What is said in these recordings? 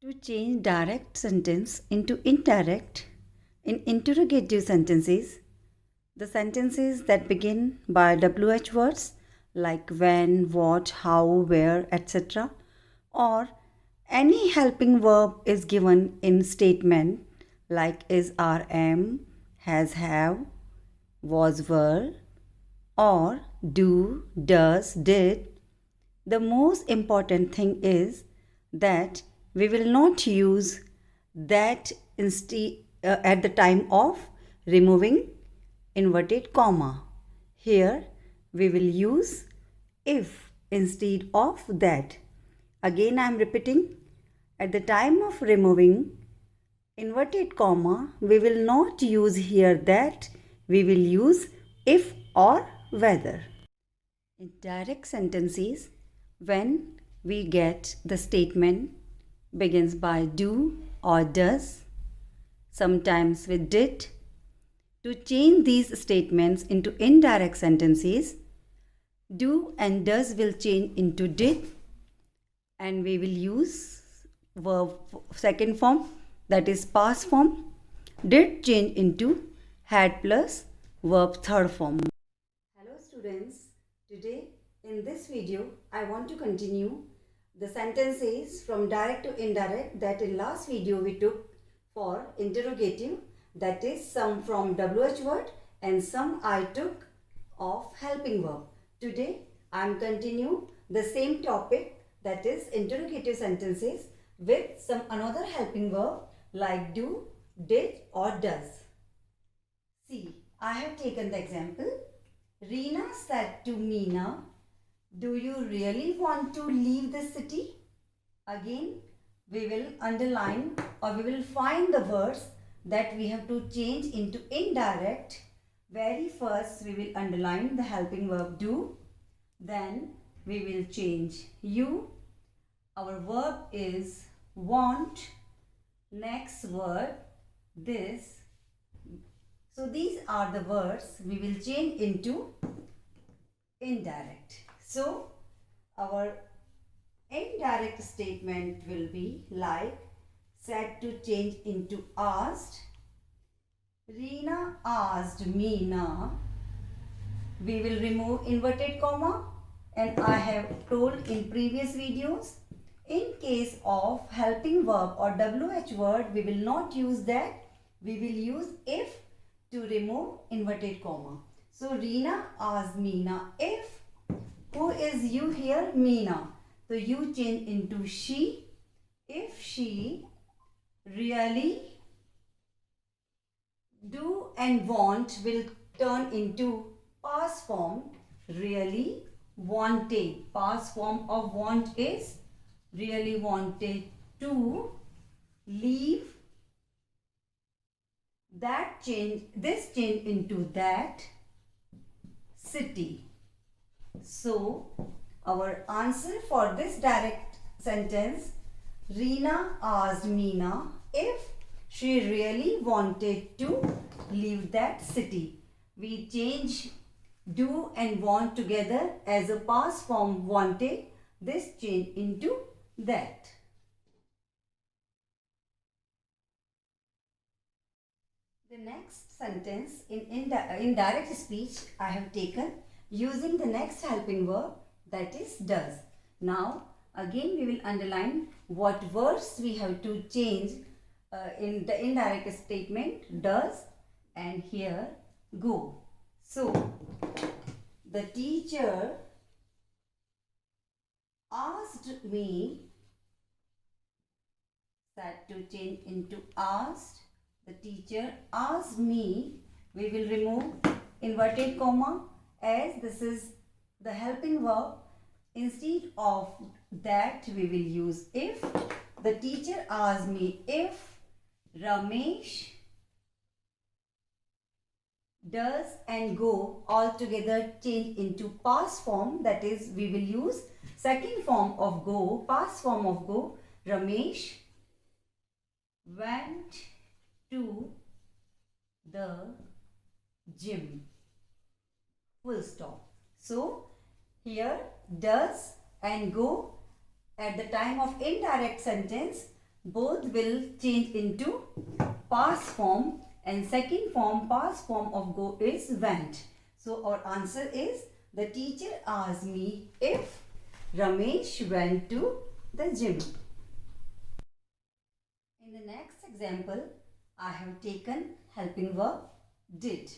To change direct sentence into indirect in interrogative sentences, the sentences that begin by WH words like when, what, how, where, etc., or any helping verb is given in statement like is, are, am, has, have, was, were, or do, does, did. The most important thing is that we will not use that at the time of removing inverted comma. Here we will use if instead of that. Again I am repeating, at the time of removing inverted comma, we will not use here that, we will use if or whether. In direct sentences, when we get the statement begins by do or does, sometimes with did. To change these statements into indirect sentences, do and does will change into did, and we will use verb second form, that is past form. Did change into had plus verb third form. Hello students, today in this video I want to continue the sentences from direct to indirect that in last video we took for interrogative, that is some from WH word and some I took of helping verb. Today I am continue the same topic, that is interrogative sentences with some another helping verb like do, did or does. See, I have taken the example. Reena said to Meena, do you really want to leave the city? Again, we will underline or we will find the words that we have to change into indirect. Very first, we will underline the helping verb do. Then we will change you. Our verb is want. Next word, this. So these are the words we will change into indirect. So our indirect statement will be like said to change into asked. Reena asked Meena. We will remove inverted comma, and I have told in previous videos, in case of helping verb or WH word, we will not use that. We will use if to remove inverted comma. So Reena asked Meena if. Who is you here? Meena. So you change into she. If she really, do and want will turn into past form. Really wanted. Past form of want is really wanted to leave. That change, this change into that city. So our answer for this direct sentence, Reena asked Meena if she really wanted to leave that city. We change do and want together as a past form wanted. This change into that. The next sentence in indirect speech I have taken using the next helping verb, that is does. Now again we will underline what words we have to change in the indirect statement does and here go. So the teacher asked me, that to change into asked. The teacher asked me. We will remove inverted comma as this is the helping verb. Instead of that we will use if. The teacher asked me if Ramesh does and go all together change into past form, that is we will use second form of go, past form of go. Ramesh went to the gym. Full stop. So here does and go at the time of indirect sentence both will change into past form, and second form, past form of go is went. So our answer is, the teacher asked me if Ramesh went to the gym. In the next example, I have taken helping verb did.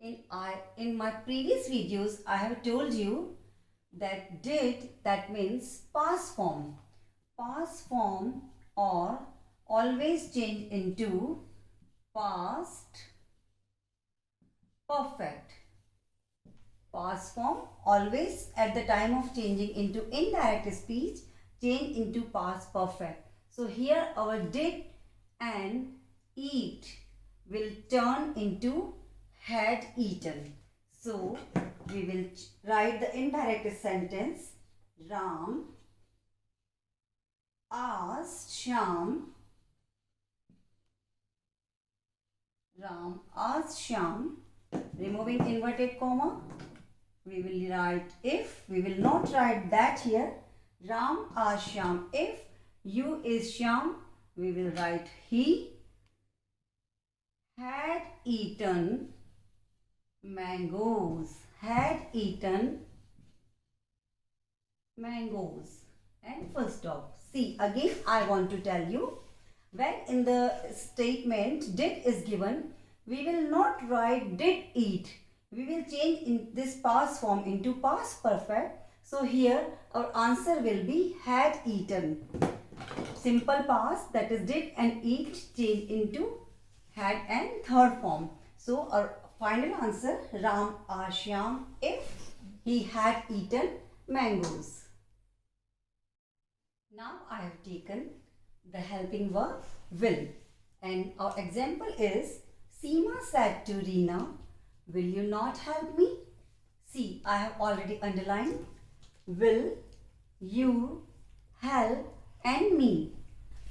In my previous videos, I have told you that did, that means past form. Past form or always change into past perfect. Past form always at the time of changing into indirect speech change into past perfect. So here our did and eat will turn into had eaten. So we will write the indirect sentence. Ram asked Shyam. Ram asked Shyam. Removing inverted comma, we will write if. We will not write that here. Ram asked Shyam if. You is Shyam. We will write he had eaten mangoes. Had eaten mangoes. And full stop. See, again I want to tell you, when in the statement did is given, we will not write did eat. We will change in this past form into past perfect. So here our answer will be had eaten. Simple past, that is did and eat, change into had and third form. So our final answer, Ram asked Shyam if he had eaten mangoes. Now I have taken the helping verb will, and our example is, Seema said to Reena, will you not help me? See, I have already underlined will, you, help and me.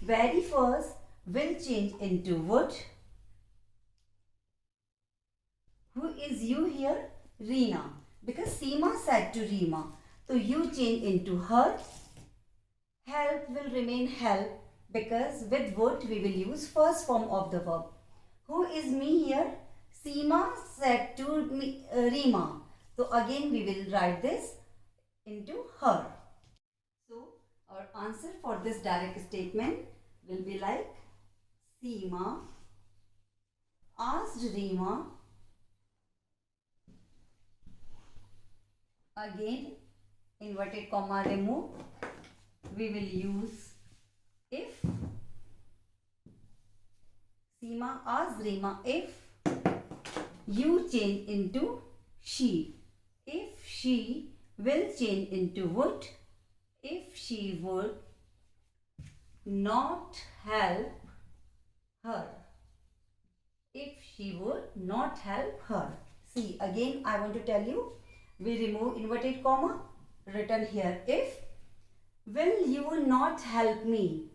Very first will change into would. Who is you here? Reena. Because Seema said to Reema, so you change into her. Help will remain help, because with would we will use first form of the verb. Who is me here? Seema said to me, Reema. So again we will write this into her. So our answer for this direct statement will be like, Seema asked Reema. Again inverted comma remove. We will use if. Seema asked Reema if. You change into she. If she will change into would. If she would not help her. If she would not help her. See, again I want to tell you, we remove inverted comma, written here if. Will you not help me?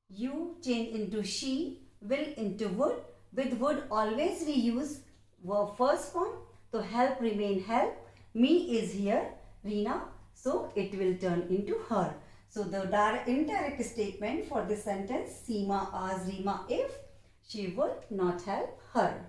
You change into she, will into would. With would always we use verb first form. So help remain help. Me is here, Reena. So it will turn into her. So the indirect statement for this sentence, Seema asked Reema if she would not help her.